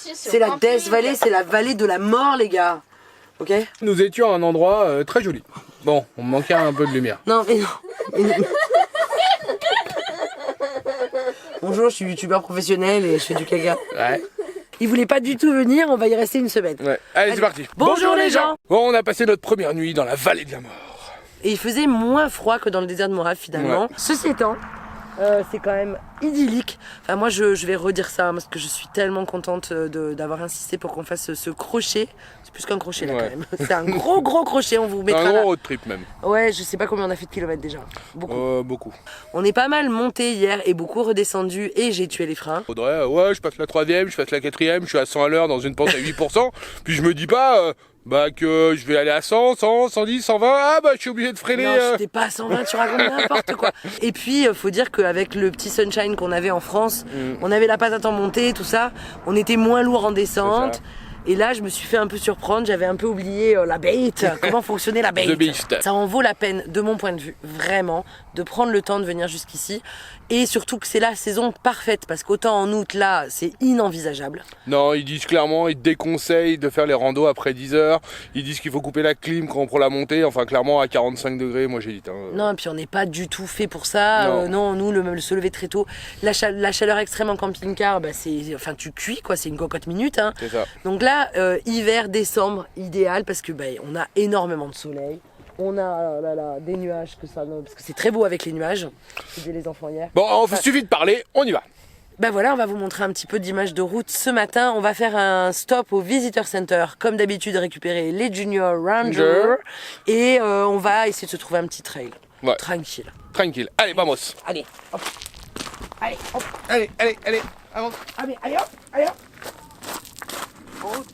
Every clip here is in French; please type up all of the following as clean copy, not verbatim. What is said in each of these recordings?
C'est la Death Valley, c'est la vallée de la mort, les gars. Ok? Nous étions à un endroit très joli. Bon, on manquait un peu de lumière. Non, mais non. Bonjour, je suis youtubeur professionnel et je fais du caca. Ouais. Il voulait pas du tout venir, on va y rester une semaine. Ouais. Allez, c'est parti. Bonjour les gens. Bon, on a passé notre première nuit dans la vallée de la mort. Et il faisait moins froid que dans le désert de Morave finalement. Ouais. Ceci étant, c'est quand même idyllique. Enfin moi je vais redire ça hein, parce que je suis tellement contente d'avoir insisté pour qu'on fasse ce crochet. C'est plus qu'un crochet là Ouais. quand même. C'est un gros crochet, on vous mettra Un là. gros road trip même. Ouais, je sais pas combien on a fait de kilomètres déjà. Beaucoup. Beaucoup. On est pas mal monté hier et beaucoup redescendu et j'ai tué les freins. Faudrait, ouais, je passe la 3ème, je passe la 4ème, je suis à 100 à l'heure dans une pente à 8%, puis je me dis pas que je vais aller à 100, 100, 110, 120, ah bah je suis obligé de freiner. Non, j'étais pas à 120, tu racontes n'importe quoi. Et puis, faut dire qu'avec le petit sunshine qu'on avait en France, on avait la patate en montée, tout ça, on était moins lourd en descente. Et là, je me suis fait un peu surprendre, j'avais un peu oublié la bête, comment fonctionnait la bête. The beast. Ça en vaut la peine, de mon point de vue, vraiment, de prendre le temps de venir jusqu'ici. Et surtout que c'est la saison parfaite, parce qu'autant en août, là, c'est inenvisageable. Non, ils disent clairement, ils te déconseillent de faire les randos après 10 heures. Ils disent qu'il faut couper la clim quand on prend la montée. Enfin, clairement, à 45 degrés, moi j'hésite. Hein. Non, et puis on n'est pas du tout fait pour ça. Non, nous, se lever très tôt. La chaleur extrême en camping-car, bah, enfin, tu cuis, quoi. C'est une cocotte minute. Hein. C'est ça. Donc là, hiver, décembre, idéal, parce que bah, on a énormément de soleil. On a des nuages, parce que c'est très beau avec les nuages. Je disais les enfants hier. Bon, il suffit de parler, on y va. Ben voilà, on va vous montrer un petit peu d'images de route ce matin. On va faire un stop au Visitor Center, comme d'habitude, récupérer les Junior Rangers. Et on va essayer de se trouver un petit trail. Ouais. Tranquille. Tranquille. Allez, vamos. Allez, hop. Allez, hop. Allez, avance. Allez, hop. Allez, hop.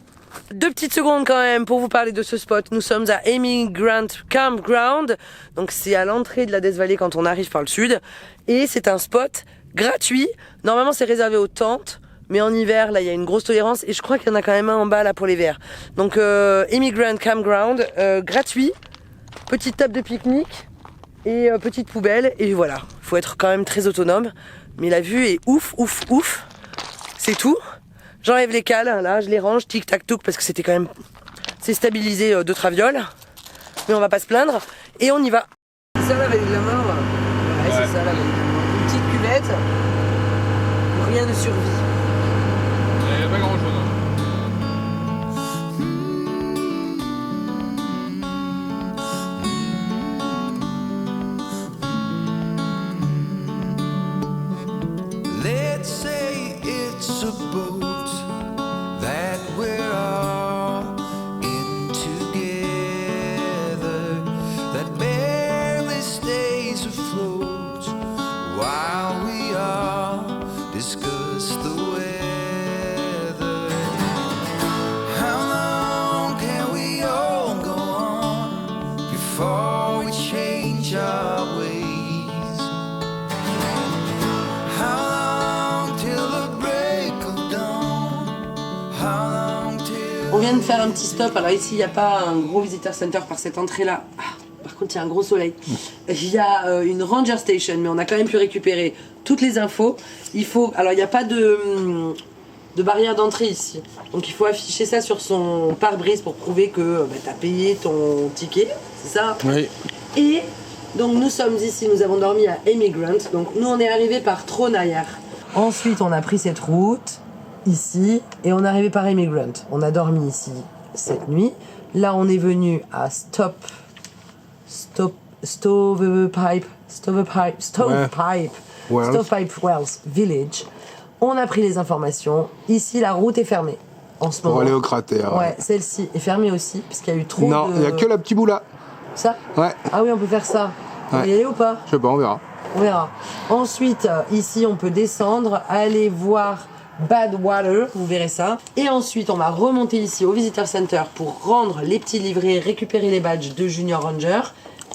2 petites secondes quand même pour vous parler de ce spot. Nous sommes à Amy Grant Campground. Donc c'est à l'entrée de la Death Valley quand on arrive par le sud. Et c'est un spot gratuit. Normalement c'est réservé aux tentes. Mais en hiver, là, il y a une grosse tolérance. Et je crois qu'il y en a quand même un en bas, là, pour les verts. Donc Amy Grant Campground, gratuit. Petite table de pique-nique. Et petite poubelle. Et voilà. Faut être quand même très autonome. Mais la vue est ouf. C'est tout. J'enlève les cales, là, je les range, tic tac touc, parce que c'était quand même... C'est stabilisé de traviole. Mais on va pas se plaindre. Et on y va. C'est ça la vallée de la mort. Ouais, c'est ça la vallée de la mort. Une petite cuvette où rien ne survit. Il n'y a pas grand chose. Let's say it's a boat that we're all in together, that barely stays afloat while we all discuss the weather. How long can we all go on before we change our ways? On vient de faire un petit stop. Alors ici, il n'y a pas un gros visitor center par cette entrée-là. Ah, par contre, il y a un gros soleil. Il y a une ranger station, mais on a quand même pu récupérer toutes les infos. Alors, il n'y a pas de barrière d'entrée ici. Donc, il faut afficher ça sur son pare-brise pour prouver que tu as payé ton ticket. C'est ça? Oui. Et donc, nous sommes ici. Nous avons dormi à Amy Grant. Donc, nous, on est arrivé par Tronayar. Ensuite, on a pris cette route ici et on est arrivé par Amy Grant. On a dormi ici cette nuit. Là, on est venu à Stovepipe Wells Village. On a pris les informations. Ici, la route est fermée en ce moment. Pour aller au cratère. Ouais, celle-ci est fermée aussi parce qu'il y a eu trop Non, il n'y a que la petite bout là. Ça? Ouais. Ah oui, on peut faire ça. On peut y aller ou pas? Je sais pas, on verra. On verra. Ensuite, ici, on peut descendre, aller voir Badwater, vous verrez ça. Et ensuite, on va remonter ici au Visitor Center pour rendre les petits livrets, récupérer les badges de Junior Ranger.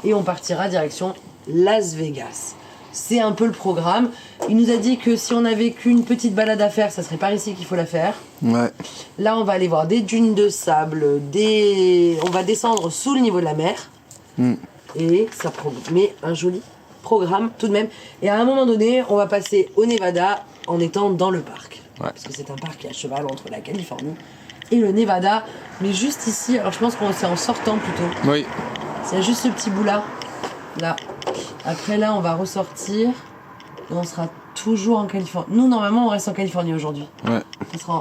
Et on partira direction Las Vegas. C'est un peu le programme. Il nous a dit que si on n'avait qu'une petite balade à faire, ça serait par ici qu'il faut la faire. Ouais. Là, on va aller voir des dunes de sable, on va descendre sous le niveau de la mer. Et ça promet un joli programme tout de même. Et à un moment donné, on va passer au Nevada en étant dans le parc. parce que c'est un parc qui est à cheval entre la Californie et le Nevada. Mais juste ici, alors je pense qu'on c'est en sortant plutôt. Oui. C'est juste ce petit bout-là. Là. Après là, on va ressortir. Et on sera toujours en Californie. Nous, normalement, on reste en Californie aujourd'hui. Ouais. On sera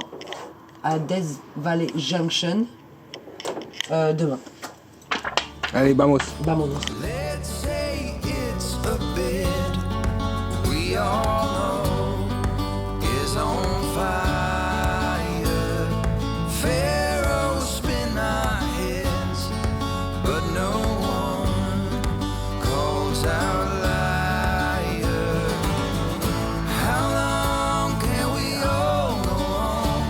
à Death Valley Junction demain. Allez, vamos. Vamonos. Let's say it's a bed we all know is on fire. Pharaohs spin our heads, but no one calls out liar. How long can we all go on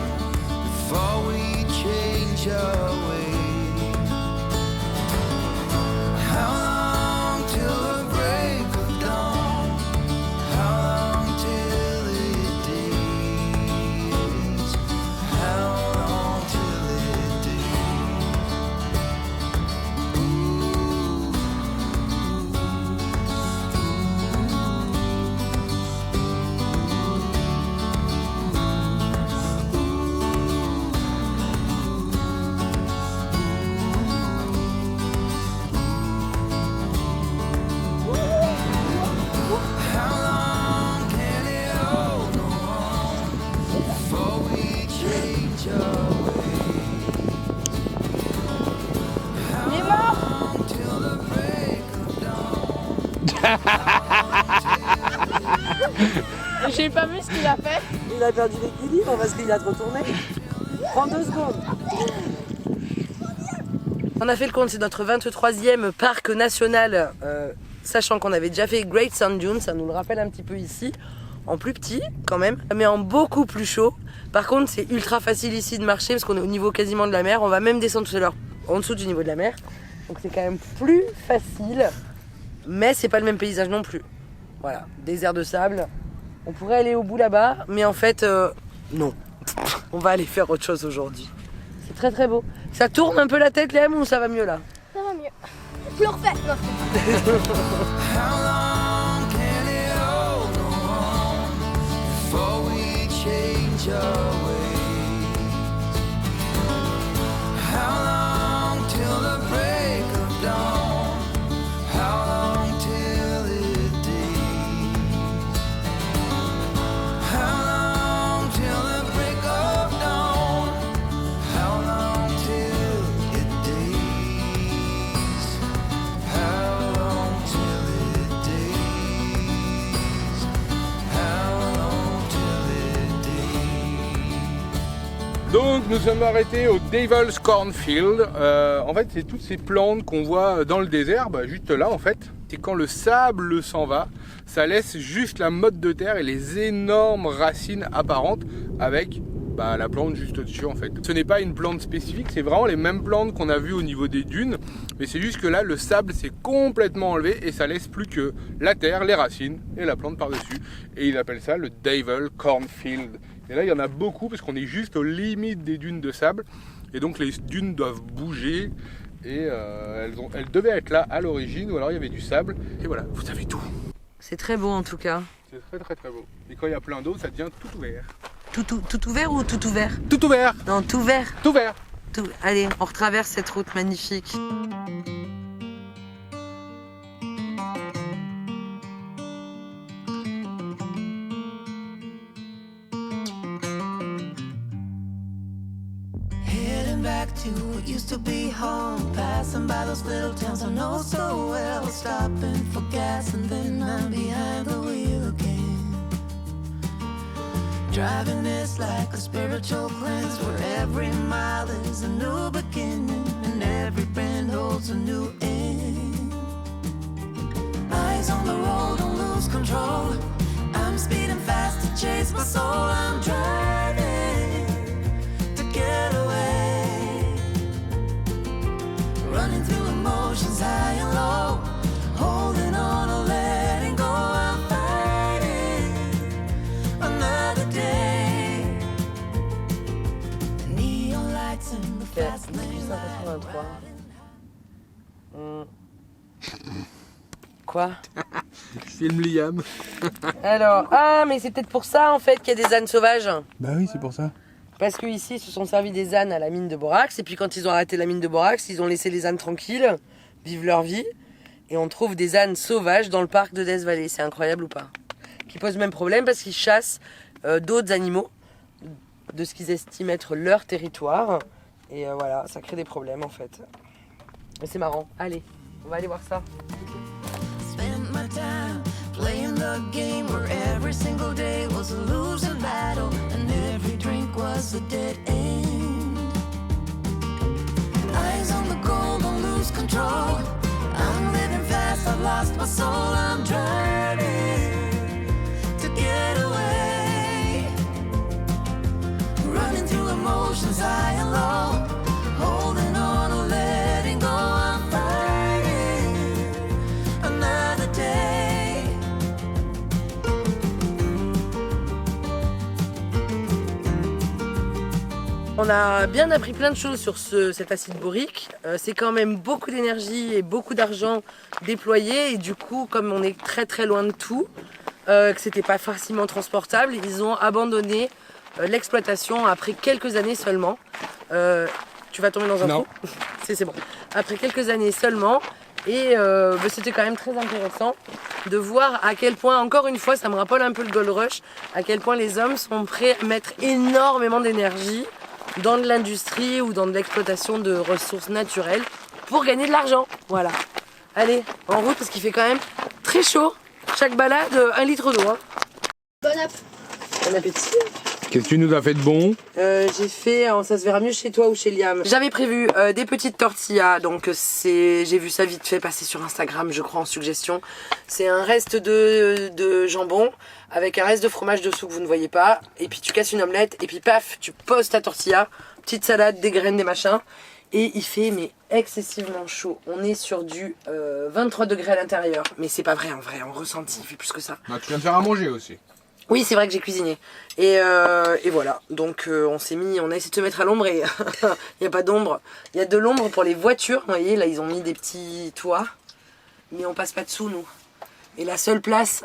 before we change our ways? How long till the break of dawn? How long till it days? How long till it days? How long can it all go on before we change our ways? How long till the break of dawn? J'ai pas vu ce qu'il a fait. Il a perdu l'équilibre parce qu'il a trop tourné. Prends 2 secondes. On a fait le compte, c'est notre 23e parc national, sachant qu'on avait déjà fait Great Sand Dunes, ça nous le rappelle un petit peu ici, en plus petit quand même, mais en beaucoup plus chaud. Par contre, c'est ultra facile ici de marcher parce qu'on est au niveau quasiment de la mer. On va même descendre tout à l'heure en dessous du niveau de la mer, donc c'est quand même plus facile, mais c'est pas le même paysage non plus. Voilà, désert de sable. On pourrait aller au bout là-bas, mais en fait, non. On va aller faire autre chose aujourd'hui. C'est très très beau. Ça tourne un peu la tête, Léam, ou ça va mieux là? Ça va mieux. Je le refais. Non. How long can it all go on before we change our ways? How long till the break of dawn? How long till it days? How long till the break of dawn? How long till it days? How long till it days? How long till it days? Donc nous sommes arrêtés au Devil's Cornfield. En fait, c'est toutes ces plantes qu'on voit dans le désert, juste là en fait. C'est quand le sable s'en va, ça laisse juste la motte de terre et les énormes racines apparentes avec la plante juste au-dessus en fait. Ce n'est pas une plante spécifique, c'est vraiment les mêmes plantes qu'on a vues au niveau des dunes, mais c'est juste que là le sable s'est complètement enlevé et ça laisse plus que la terre, les racines et la plante par-dessus. Et il appelle ça le Devil Cornfield. Et là il y en a beaucoup parce qu'on est juste aux limites des dunes de sable et donc les dunes doivent bouger. Et elles devaient être là à l'origine, ou alors il y avait du sable. Et voilà, vous savez tout. C'est très beau en tout cas. C'est très très très beau. Et quand il y a plein d'eau, ça devient tout ouvert. Tout ouvert ou tout ouvert? Tout ouvert. Non, tout vert. Tout vert. Allez, on retraverse cette route magnifique. Heading back to what used to be home, passing by those little towns I know so well, stopping for gas and then I'm behind the wheel again. Driving this like a spiritual cleanse, where every mile is a new beginning and every bend holds a new end. Eyes on the road, don't lose control. I'm speeding fast to chase my soul. I'm driving to get away, running through emotions high and low, holding on or letting go. I'm fighting another day. The neon lights in the fast lane. 1883. Quoi? Je filme Liam. Alors, ah, mais c'est peut-être pour ça en fait qu'il y a des ânes sauvages. Bah oui, c'est pour ça. Parce qu'ici, ils se sont servis des ânes à la mine de borax. Et puis quand ils ont arrêté la mine de borax, ils ont laissé les ânes tranquilles, vivre leur vie. Et on trouve des ânes sauvages dans le parc de Death Valley. C'est incroyable ou pas? Qui posent le même problème parce qu'ils chassent d'autres animaux de ce qu'ils estiment être leur territoire. Et voilà, ça crée des problèmes en fait. Mais c'est marrant. Allez, on va aller voir ça. Spent my time playing the game where every single day was a losing battle and every drink was a dead end. Eyes on the goal, don't lose control. I'm living fast, I've lost my soul, I'm driving to get away. Running through emotions high and low, holding on or letting go, I'm fighting another day. On a bien appris plein de choses sur cet acide borique. C'est quand même beaucoup d'énergie et beaucoup d'argent déployé. Et du coup, comme on est très très loin de tout, que c'était pas facilement transportable, ils ont abandonné l'exploitation après quelques années seulement. Tu vas tomber dans un Non. trou. C'est bon. Après quelques années seulement. Et c'était quand même très intéressant de voir à quel point, encore une fois, ça me rappelle un peu le Gold Rush, à quel point les hommes sont prêts à mettre énormément d'énergie dans de l'industrie ou dans de l'exploitation de ressources naturelles pour gagner de l'argent. Voilà. Allez, en route parce qu'il fait quand même très chaud. Chaque balade, 1 litre d'eau. Hein. Bon appétit. Qu'est-ce que tu nous as fait de bon? J'ai fait, ça se verra mieux chez toi ou chez Liam. J'avais prévu des petites tortillas, donc j'ai vu ça vite fait passer sur Instagram, je crois en suggestion. C'est un reste de jambon avec un reste de fromage dessous que vous ne voyez pas. Et puis tu casses une omelette et puis paf, tu poses ta tortilla, petite salade, des graines, des machins. Et il fait mais excessivement chaud. On est sur du 23 degrés à l'intérieur. Mais c'est pas vrai en vrai, en ressenti, il fait plus que ça. Ah, tu viens de faire à manger aussi. Oui, c'est vrai que j'ai cuisiné. Et voilà. Donc on a essayé de se mettre à l'ombre et il n'y a pas d'ombre. Il y a de l'ombre pour les voitures. Vous voyez, là ils ont mis des petits toits. Mais on passe pas dessous nous. Et la seule place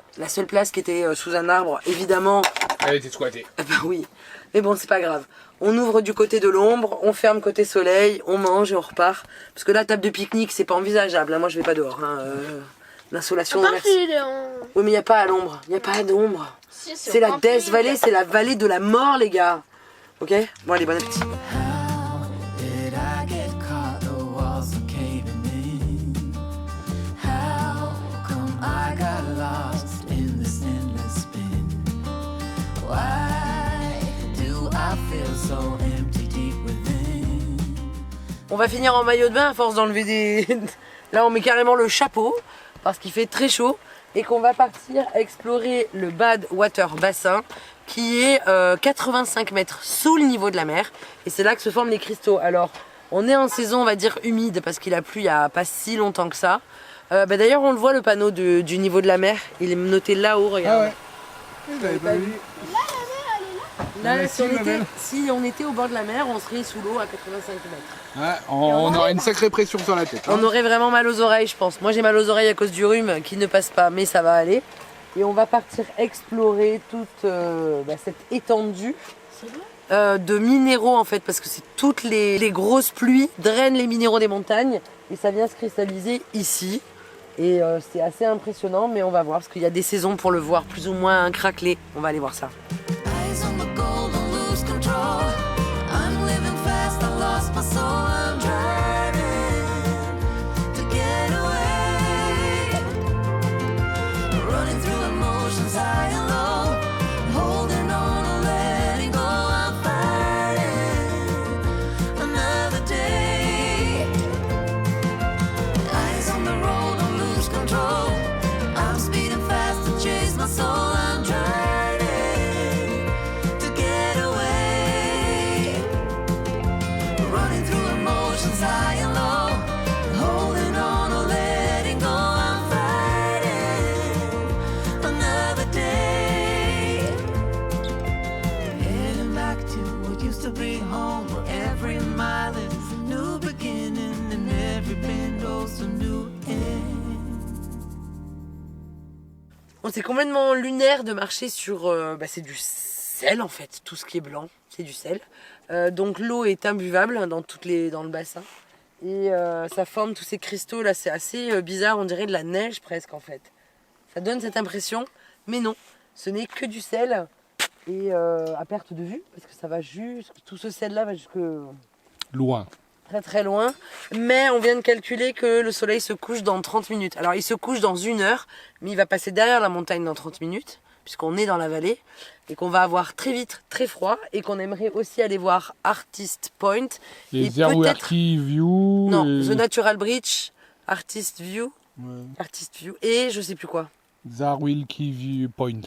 qui était sous un arbre, évidemment. Elle était squattée. Eh ben oui. Mais bon, c'est pas grave. On ouvre du côté de l'ombre, on ferme côté soleil, on mange et on repart. Parce que la table de pique-nique, c'est pas envisageable. Hein. Moi, je vais pas dehors. Hein. L'insolation. Oui, mais il n'y a pas à l'ombre. Il n'y a pas d'ombre. C'est la Death Valley, c'est la vallée de la mort, les gars. Ok? Bon, allez, bon appétit. How did I get caught? The walls are caving in. How come I got lost in this endless spin? Why do I feel so empty deep within? On va finir en maillot de bain à force d'enlever des... Là, on met carrément le chapeau parce qu'il fait très chaud et qu'on va partir explorer le Bad Water Bassin qui est 85 mètres sous le niveau de la mer et c'est là que se forment les cristaux. Alors, on est en saison, on va dire, humide parce qu'il a plu il n'y a pas si longtemps que ça. D'ailleurs, on le voit le panneau du niveau de la mer, il est noté là-haut, regarde. Ah ouais. Je l'avais pas vu. Là, Mais si on si, était au bord de la mer, on serait sous l'eau à 85 mètres. Ouais, on aurait une sacrée pression sur la tête. Hein. On aurait vraiment mal aux oreilles, je pense. Moi, j'ai mal aux oreilles à cause du rhume qui ne passe pas, mais ça va aller. Et on va partir explorer toute cette étendue de minéraux, en fait, parce que c'est toutes les grosses pluies drainent les minéraux des montagnes et ça vient se cristalliser ici. Et c'est assez impressionnant, mais on va voir, parce qu'il y a des saisons pour le voir plus ou moins craquelé. On va aller voir ça. Eyes on the goal, don't lose control. I'm living fast, I lost my soul. I'm driving to get away. Running through emotions high and low, holding on or letting go. I'm fighting another day. Eyes on the road, don't lose control. I'm speeding fast to chase my soul. I'm driving Bon, c'est complètement lunaire de marcher sur... c'est du sel en fait, tout ce qui est blanc, c'est du sel. Donc l'eau est imbuvable dans le bassin. Et ça forme tous ces cristaux là, c'est assez bizarre, on dirait de la neige presque en fait. Ça donne cette impression, mais non, ce n'est que du sel. Et à perte de vue, parce que ça va tout ce sel là va jusque... Loin. Très très loin, mais on vient de calculer que le soleil se couche dans 30 minutes. Alors il se couche dans 1 heure, mais il va passer derrière la montagne dans 30 minutes, puisqu'on est dans la vallée, et qu'on va avoir très vite très froid, et qu'on aimerait aussi aller voir Artist Point. Les Zerwerki View. Non, The Natural Bridge, Artist View, et je sais plus quoi. Zerwerki View Point.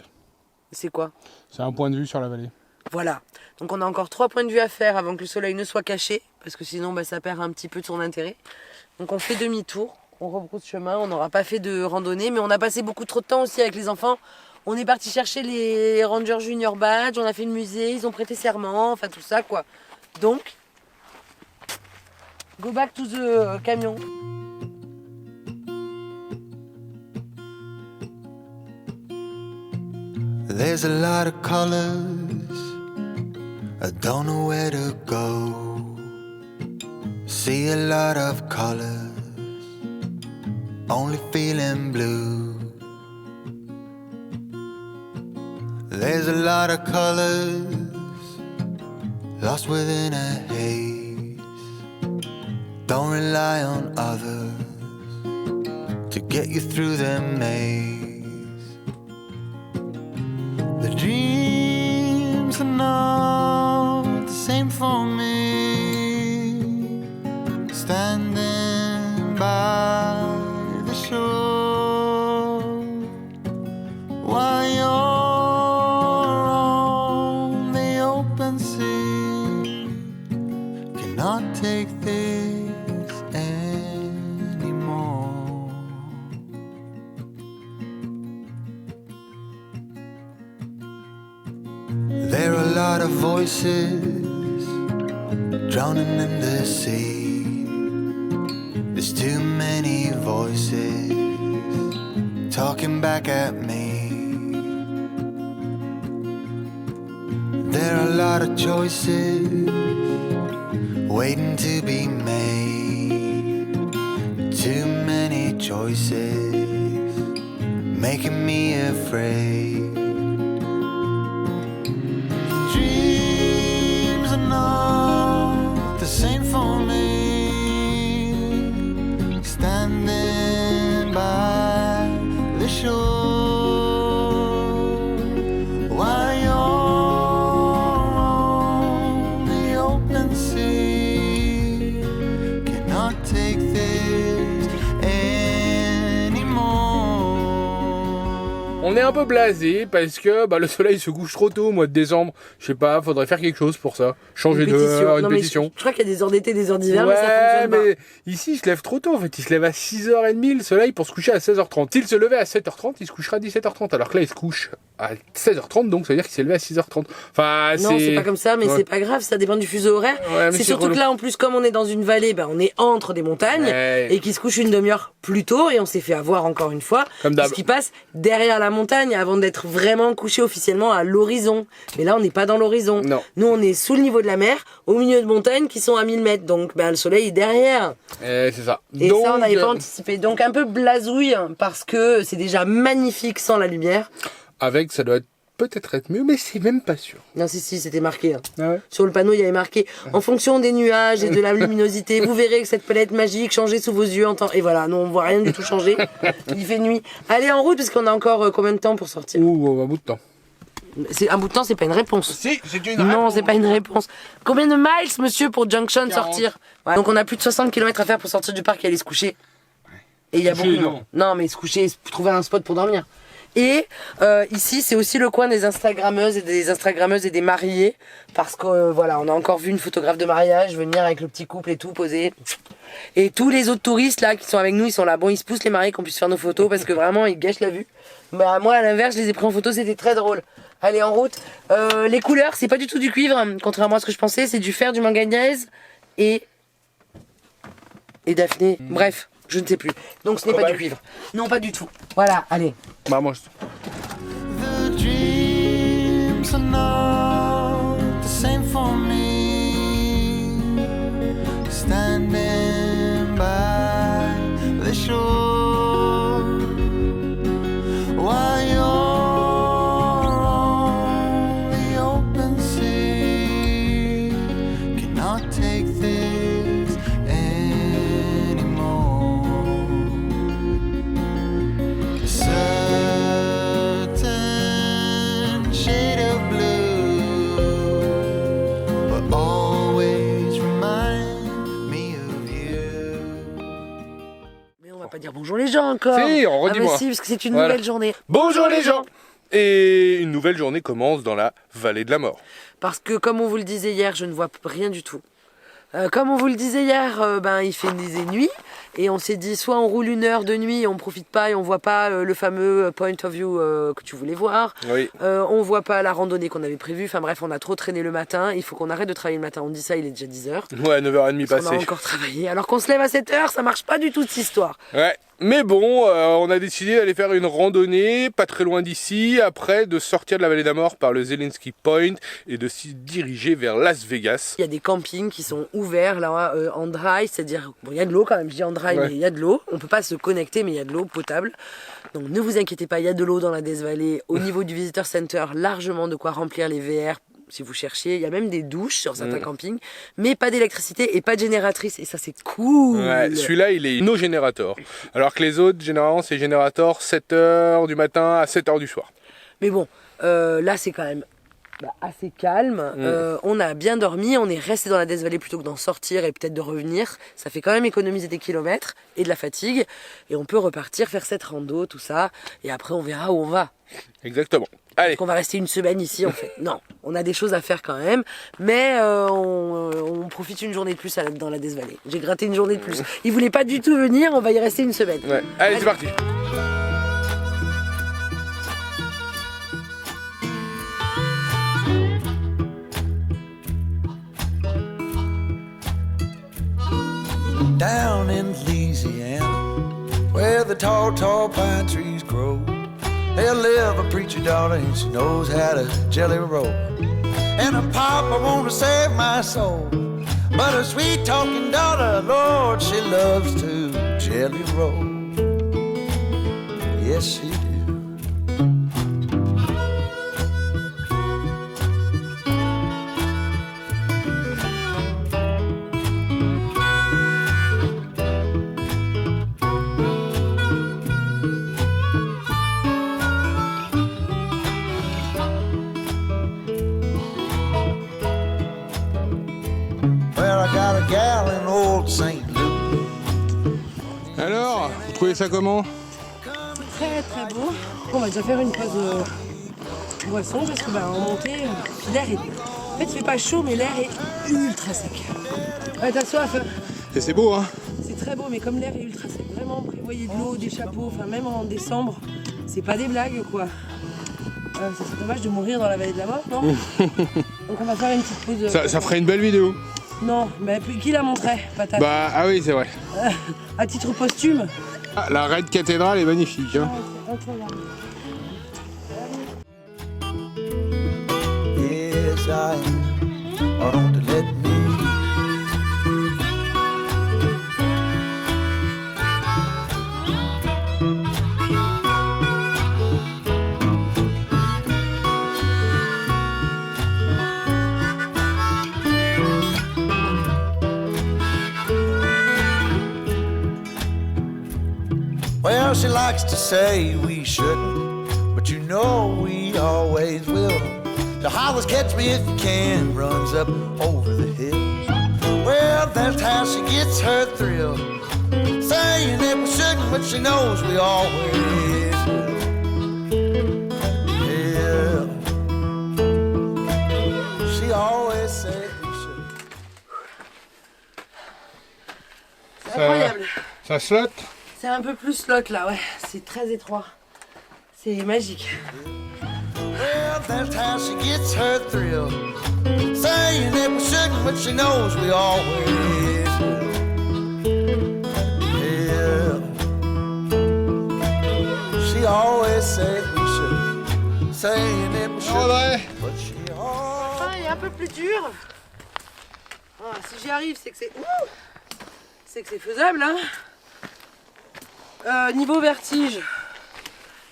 C'est quoi? C'est un point de vue sur la vallée. Voilà, donc on a encore 3 points de vue à faire avant que le soleil ne soit caché, parce que sinon ça perd un petit peu de son intérêt. Donc on fait demi-tour, on rebrousse chemin, on n'aura pas fait de randonnée, mais on a passé beaucoup trop de temps aussi avec les enfants. On est parti chercher les Rangers Junior Badge, on a fait le musée, ils ont prêté serment, enfin tout ça quoi. Donc, go back to the camion. There's a lot of colors, I don't know where to go. See a lot of colors, only feeling blue. There's a lot of colors, lost within a haze. Don't rely on others to get you through the maze. The dreams are not the same for me. Standing by the shore while you're on the open sea, cannot take this anymore. There are a lot of voices drowning in the sea. There's too many voices talking back at me. There are a lot of choices waiting to be made. Too many choices making me afraid. Dreams are not the same for me. Standing by the shore while you're on the open sea, cannot take this anymore. On est un peu blasé parce que le soleil se couche trop tôt au mois de décembre. Je sais pas, faudrait faire quelque chose pour ça. Changer d'heure, une pétition. Je crois qu'il y a des heures d'été, des heures d'hiver, Ouais, mais ça fonctionne pas. mais ici, il se lève trop tôt en fait. Il se lève à 6h30 le soleil pour se coucher à 16h30. S'il se levait à 7h30, il se couchera à 17h30. Alors que là, il se couche à 16h30, donc ça veut dire qu'il s'est levé à 6h30. Enfin, Non, c'est pas comme ça, mais Ouais. c'est pas grave, ça dépend du fuseau horaire. Ouais, mais c'est surtout relou. que là, en plus, comme on est dans une vallée, on est entre des montagnes, Ouais. et qui se couche une demi-heure plus tôt, et on s'est fait avoir encore une fois, Comme d'hab. ce qui passe derrière la montagne avant d'être vraiment couché officiellement à l'horizon. Mais là, on n'est pas dans l'horizon. Non. Nous, on est sous le niveau de la mer, au milieu de montagnes qui sont à 1000 mètres, donc le soleil est derrière. C'est ça. Et Donc, ça, on n'avait pas anticipé. Donc un peu blasouille, parce que c'est déjà magnifique sans la lumière. avec, ça doit peut-être être mieux, mais c'est même pas sûr. Non, si, c'est marqué. Ah ouais. Sur le panneau, il y avait marqué en fonction des nuages et de la luminosité, vous verrez que cette palette magique changeait sous vos yeux. Et voilà, non, on voit rien du tout changer. Il fait nuit. Allez en route, parce qu'on a encore combien de temps pour sortir? Ouh, un bout de temps. C'est un bout de temps, c'est pas une réponse. Si, c'est une Non, c'est pas une réponse. Combien de miles, monsieur, pour Junction 40. sortir? Ouais, donc on a plus de 60 km à faire pour sortir du parc et aller se coucher. Et il y a Coucher, beaucoup de non. monde. Non, mais se coucher, trouver un spot pour dormir. Et ici, c'est aussi le coin des Instagrammeuses et des mariés. Parce que voilà, on a encore vu une photographe de mariage venir avec le petit couple et tout, poser. Et tous les autres touristes là qui sont avec nous, ils sont là. Bon, ils se poussent les mariés qu'on puisse faire nos photos parce que vraiment, ils gâchent la vue. Bah, moi, à l'inverse, je les ai pris en photo, c'était très drôle. Allez, en route. Les couleurs, c'est pas du tout du cuivre, contrairement à ce que je pensais. C'est du fer, du manganèse et Daphné. Bref, Je ne sais plus. Donc ce n'est pas Cobalt. du cuivre. Non, pas du tout. Voilà, allez. Bah moi, The dreams are not the same for me. Standing by the shore while you're on the open sea. Cannot take this anymore. Certain shade of blue will always remind me of you. Mais on va pas dire bonjour les gens encore. Si, on redit mais moi. si, parce que c'est une Voilà. nouvelle journée. Bonjour les gens. Et une nouvelle journée commence dans la vallée de la mort. Parce que comme on vous le disait hier, je ne vois rien du tout. Comme on vous le disait hier, il fait nuit et on s'est dit soit on roule 1 heure de nuit et on profite pas et on voit pas le fameux point of view que tu voulais voir. Oui. On voit pas la randonnée qu'on avait prévue. Enfin bref, on a trop traîné le matin. Il faut qu'on arrête de travailler le matin. On dit ça, il est déjà 10h. Ouais, 9h30 On a passé. encore travaillé. Alors qu'on se lève à 7h, ça marche pas du tout cette histoire. Ouais. Mais bon, on a décidé d'aller faire une randonnée pas très loin d'ici, après de sortir de la vallée de la mort par le Zelensky Point et de s'y diriger vers Las Vegas. Il y a des campings qui sont ouverts là en dry, c'est-à-dire bon, il y a de l'eau quand même. Je dis en dry, Ouais. mais il y a de l'eau. On peut pas se connecter, mais il y a de l'eau potable. Donc ne vous inquiétez pas, il y a de l'eau dans la Death Valley. Au niveau du Visitor Center, largement de quoi remplir les VR. Si vous cherchiez, il y a même des douches sur certains campings, mais pas d'électricité et pas de génératrice. Et ça, c'est cool. Ouais, celui-là, il est no générateur. Alors que les autres, généralement, c'est générateur 7h du matin à 7h du soir. Mais bon, là, c'est quand même assez calme. On a bien dormi, on est resté dans la Death Valley plutôt que d'en sortir et peut-être de revenir. Ça fait quand même économiser des kilomètres et de la fatigue. Et on peut repartir faire cette rando, tout ça. Et après, on verra où on va. Exactement. Allez. Qu'on va rester 1 semaine ici, en fait. Non, on a des choses à faire quand même. Mais on profite une journée de plus dans la Death Valley. J'ai gratté une journée de plus. Ils voulaient pas du tout venir, on va y rester 1 semaine. Ouais. Allez, c'est parti. Down in Louisiana, where the tall, tall pine trees grow, there live a preacher daughter and she knows how to jelly roll. And a papa want to save my soul, but a sweet talking daughter, Lord, she loves to jelly roll. Yes, she do. Well, I got a gal in old St. Louis. Alors, vous trouvez ça comment? Très très beau. On va déjà faire une pause boisson parce que en montée, l'air est... En fait, il fait pas chaud, mais l'air est ultra sec. Ouais, t'as soif. Et c'est beau, hein? C'est très beau, mais comme l'air est ultra sec, vraiment prévoyez de l'eau, des chapeaux, enfin même en décembre, c'est pas des blagues quoi. Ça serait dommage de mourir dans la vallée de la mort, non? Donc on va faire une petite pause. Ça ferait une belle vidéo. Non, mais qui la montrait, patate? Bah, ah oui, c'est vrai. À titre posthume. Ah, la Red Cathédrale est magnifique, hein? Incroyable. Yes, I am. Oh, don't let me. Well, she likes to say we shouldn't, but you know we always will. The hollers catch me if you can, runs up over the hills. Well, that's how she gets her thrill, saying that we shouldn't, but she knows we always will. Yeah, she always said we shouldn't. C'est incroyable. Ça slotte? C'est un peu plus slot là, ouais. C'est très étroit. C'est magique. Well, that's how she gets her thrill, saying that we shouldn't, but she knows we always will. Yeah. said we should, saying it we should, but she always. Il est un peu plus dur. Ah, si j'y arrive, c'est que c'est faisable. Hein. Niveau vertige,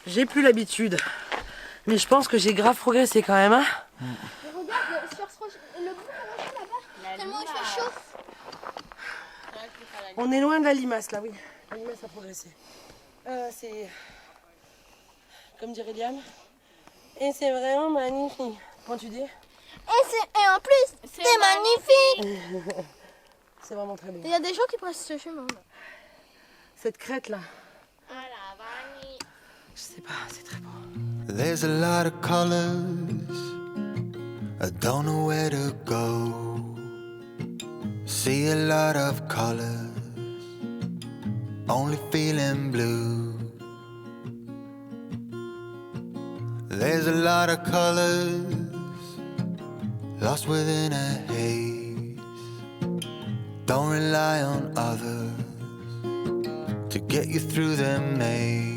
j'ai plus l'habitude. Mais je pense que j'ai grave progressé quand même. Hein. Mais regarde, sur le bout là-bas, tellement il fait chaud. On est loin de la limace là, oui. La limace a progressé. C'est, comme dirait Liane, et c'est vraiment magnifique. Comment tu dis? Et en plus, c'est magnifique. C'est vraiment très beau. Il y a des gens qui prennent ce chemin. Cette crête là, je sais pas, c'est très beau. There's a lot of colors, I don't know where to go. See a lot of colors, only feeling blue. There's a lot of colors, lost within a haze. Don't rely on others to get you through the maze.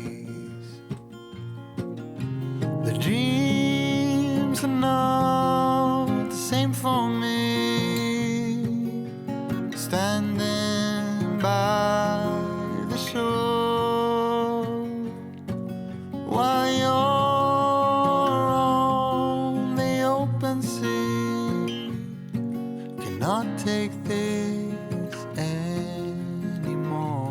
The dreams are not the same for me. Standing by the shore while you're on the open sea. Cannot take this anymore.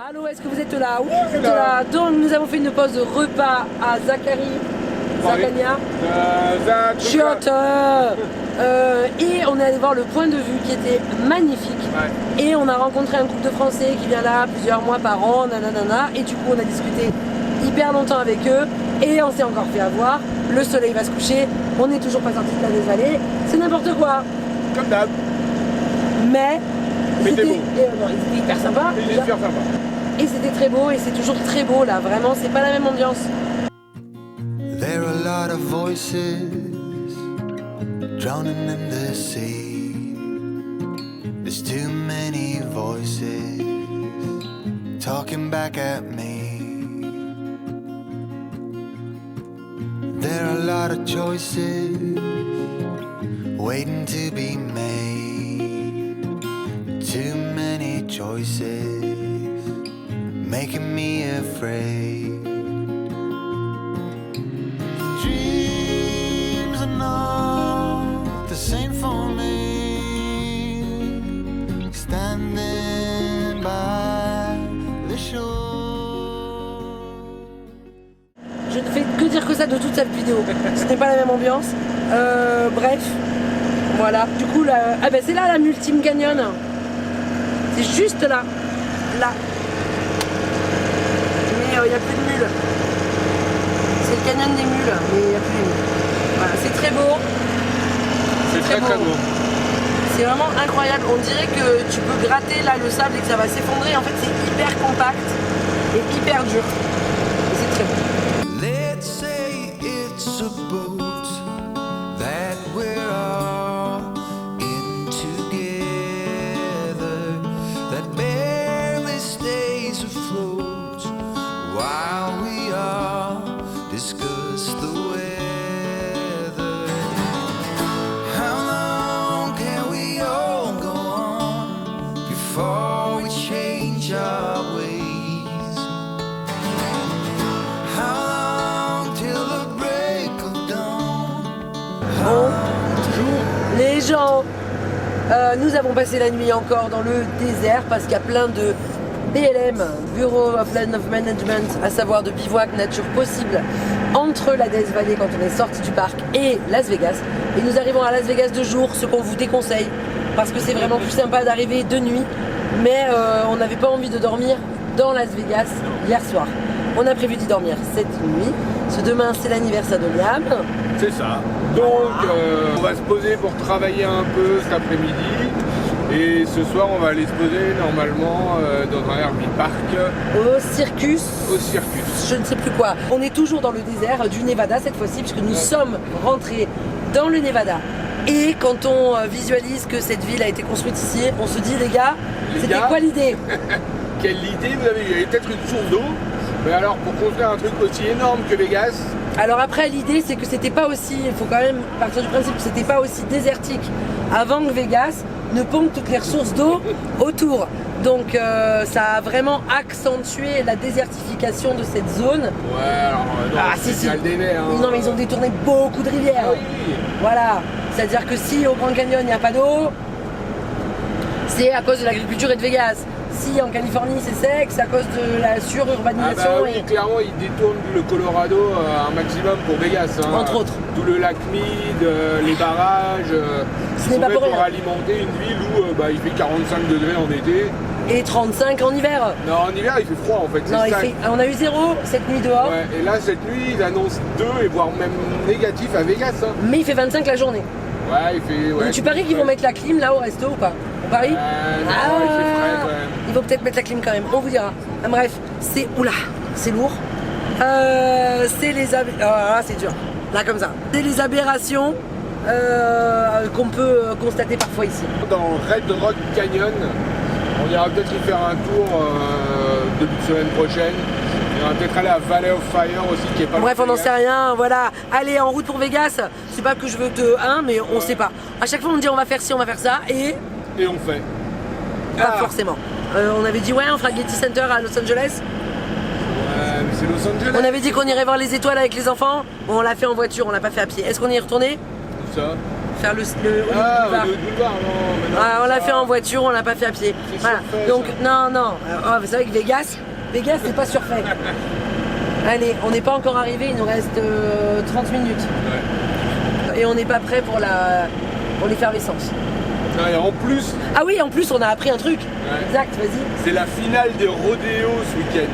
Allô, est-ce que vous êtes là? Oui, vous êtes là. Donc nous avons fait une pause de repas à Zacania. Chiotte. Et on est allé voir le point de vue qui était magnifique. Ouais. Et on a rencontré un couple de Français qui vient là plusieurs mois par an, nanana. Et du coup on a discuté hyper longtemps avec eux. Et on s'est encore fait avoir. Le soleil va se coucher. On n'est toujours pas sorti de la Desvallée. C'est n'importe quoi. Comme d'hab. Mais c'était beau. Ils étaient hyper sympas. Et c'était très beau et c'est toujours très beau là. Vraiment, c'est pas la même ambiance. There are a lot of voices drowning in the sea. There's too many voices talking back at me. There are a lot of choices waiting to be made. Too many choices making me afraid. Dreams are not the same for me. Standing by the shore. Je ne fais que dire que ça de toute cette vidéo. Ce n'est pas la même ambiance. Bref, voilà. Du coup, là, ah ben c'est là la Multime Canyon. C'est juste là. Là. Mais il n'y a plus de mules. C'est le canyon des mules, mais il n'y a plus de mules. Voilà, c'est très beau. C'est très beau. C'est vraiment incroyable. On dirait que tu peux gratter là le sable et que ça va s'effondrer. En fait, c'est hyper compact et hyper dur. Et c'est très beau. Let's say it's a boat that we're all in together, that barely stays afloat while we all discuss the weather. How long can we all go on before we change our ways? Bonjour les gens. Nous avons passé la nuit encore dans le désert parce qu'il y a plein de BLM, Bureau of Land of Management, à savoir de bivouac nature possible entre la Death Valley quand on est sorti du parc et Las Vegas. Et nous arrivons à Las Vegas de jour, ce qu'on vous déconseille parce que c'est vraiment plus sympa d'arriver de nuit. Mais on n'avait pas envie de dormir dans Las Vegas hier soir. On a prévu d'y dormir cette nuit. Demain c'est l'anniversaire de Liam. C'est ça. Donc on va se poser pour travailler un peu cet après-midi. Et ce soir on va aller se poser normalement dans un RV park. Au Circus. Au Circus. Je ne sais plus quoi. On est toujours dans le désert du Nevada cette fois-ci puisque nous sommes rentrés dans le Nevada. Et quand on visualise que cette ville a été construite ici, on se dit les gars, Les C'était gars, quoi l'idée? quelle idée vous avez eu? Il y avait peut-être une source d'eau. Mais alors, pour construire un truc aussi énorme que Vegas, Alors après, l'idée, c'est que c'était pas aussi... Il faut quand même partir du principe que c'était pas aussi désertique avant que Vegas ne pompe toutes les ressources d'eau autour. Donc ça a vraiment accentué la désertification de cette zone. ouais, alors, non, Si, c'est bien le délai. Hein. Non, mais ils ont détourné beaucoup de rivières. Ah oui. Voilà. C'est-à-dire que si au Grand Canyon, il n'y a pas d'eau, c'est à cause de l'agriculture et de Vegas. Si en Californie c'est sec, c'est à cause de la Ah sururbanisation. bah oui, clairement, ils détournent le Colorado un maximum pour Vegas. Hein. Entre autres. Tout le lac Mead, les barrages. Ce n'est pas pour pour rien. alimenter une ville où il fait 45 degrés en été. Et 35 en hiver. Non, en hiver, il fait froid en fait. c'est Non, ça. on a eu 0 cette nuit dehors, Ouais, et là, cette nuit, ils annoncent 2 et voire même négatif à Vegas. Hein. mais il fait 25 la journée. Ouais, il fait. Ouais, Donc tu paries qu'ils vont mettre la clim là au resto ou pas? On parie? non, il fait frais quand même. Il faut peut-être mettre la clim quand même, on vous dira. Ah, bref, c'est... Oula, c'est lourd. C'est les... Ah, c'est dur. Là comme ça. C'est les aberrations qu'on peut constater parfois ici. Dans Red Rock Canyon, on ira peut-être y faire un tour début de semaine prochaine. On va peut-être aller à Valley of Fire aussi, qui est pas Bref, loin on de n'en sait Vegas. rien, voilà. Allez, en route pour Vegas. C'est pas que je veux mais on sait pas. À chaque fois, on me dit on va faire ci, on va faire ça, et Et on fait. pas Ah. forcément. On avait dit ouais, on fera Getty Center à Los Angeles. Ouais, mais c'est Los Angeles. On avait dit qu'on irait voir les étoiles avec les enfants. Bon, on l'a fait en voiture, on l'a pas fait à pied. Est-ce qu'on y est retourné? Où ça? Faire le Ah, boulevard. le boulevard, non. Mais non, Ah, on l'a ça. fait en voiture, on l'a pas fait à pied. C'est Voilà. surfait, Donc ça. non. C'est vrai que Vegas c'est pas surfait. Allez, on n'est pas encore arrivé, il nous reste 30 minutes. Ouais. Et on n'est pas prêt pour l'effervescence. Non, et en plus, Ah oui, en plus on a appris un truc. Ouais. Exact, vas-y. c'est la finale des rodéos ce week-end.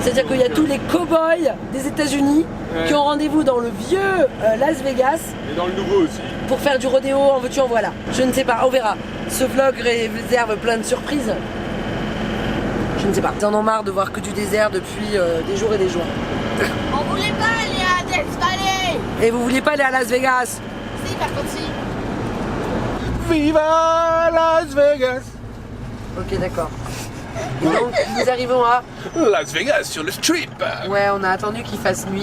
C'est-à-dire qu'il y a tous les cow-boys des États-Unis Ouais. qui ont rendez-vous dans le vieux Las Vegas Et dans le nouveau aussi. pour faire du rodéo, en veux-tu, en voilà. Je ne sais pas, on verra. Ce vlog réserve plein de surprises. Je ne sais pas. Ils en ont marre de voir que du désert depuis des jours et des jours. On voulait pas aller à Death Valley. Et vous vouliez pas aller à Las Vegas? Si, par contre, si. Viva Las Vegas! Ok, d'accord. Et donc, nous arrivons à... Las Vegas sur le strip! Ouais, on a attendu qu'il fasse nuit